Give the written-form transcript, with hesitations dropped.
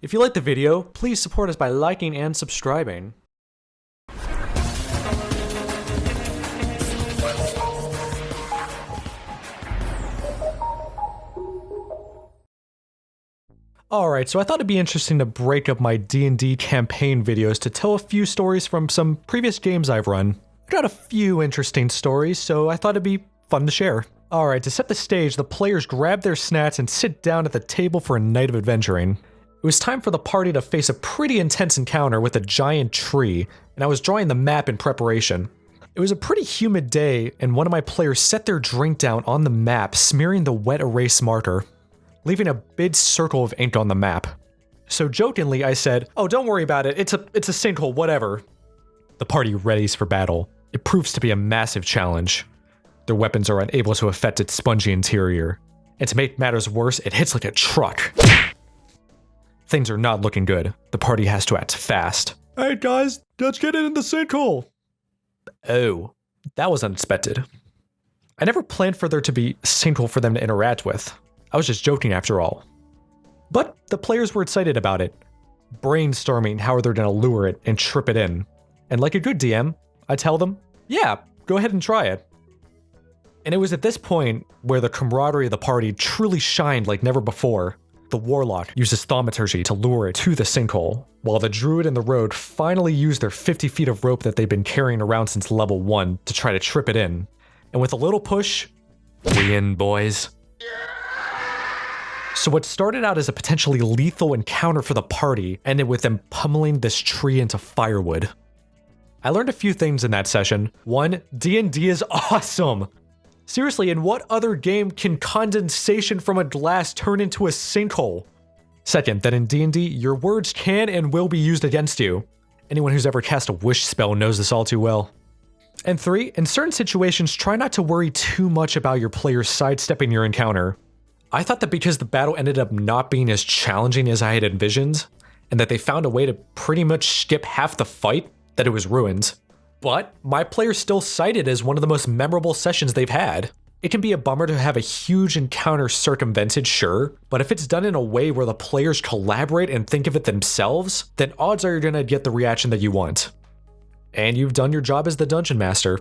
If you liked the video, please support us by liking and subscribing. Alright, so I thought it'd be interesting to break up my D&D campaign videos to tell a few stories from some previous games I've run. I got a few interesting stories, so I thought it'd be fun to share. Alright, to set the stage, the players grab their snacks and sit down at the table for a night of adventuring. It was time for the party to face a pretty intense encounter with a giant tree, and I was drawing the map in preparation. It was a pretty humid day, and one of my players set their drink down on the map, smearing the wet erase marker, leaving a big circle of ink on the map. So jokingly I said, "Oh, don't worry about it, it's a sinkhole, whatever." The party readies for battle. It proves to be a massive challenge. Their weapons are unable to affect its spongy interior, and to make matters worse, it hits like a truck. Things are not looking good. The party has to act fast. "Hey guys, let's get it in the sinkhole!" Oh, that was unexpected. I never planned for there to be a sinkhole for them to interact with. I was just joking after all. But the players were excited about it, brainstorming how they're gonna lure it and trip it in. And like a good DM, I tell them, "Yeah, go ahead and try it." And it was at this point where the camaraderie of the party truly shined like never before. The warlock uses thaumaturgy to lure it to the sinkhole, while the druid and the rogue finally use their 50 feet of rope that they've been carrying around since level 1 to try to trip it in. And with a little push, we in, boys. So what started out as a potentially lethal encounter for the party ended with them pummeling this tree into firewood. I learned a few things in that session. 1, D&D is awesome! Seriously, in what other game can condensation from a glass turn into a sinkhole? 2nd, that in D&D, your words can and will be used against you. Anyone who's ever cast a wish spell knows this all too well. And 3, in certain situations, try not to worry too much about your players sidestepping your encounter. I thought that because the battle ended up not being as challenging as I had envisioned, and that they found a way to pretty much skip half the fight, that it was ruined. But my players still cite it as one of the most memorable sessions they've had. It can be a bummer to have a huge encounter circumvented, sure, but if it's done in a way where the players collaborate and think of it themselves, then odds are you're gonna get the reaction that you want. And you've done your job as the dungeon master.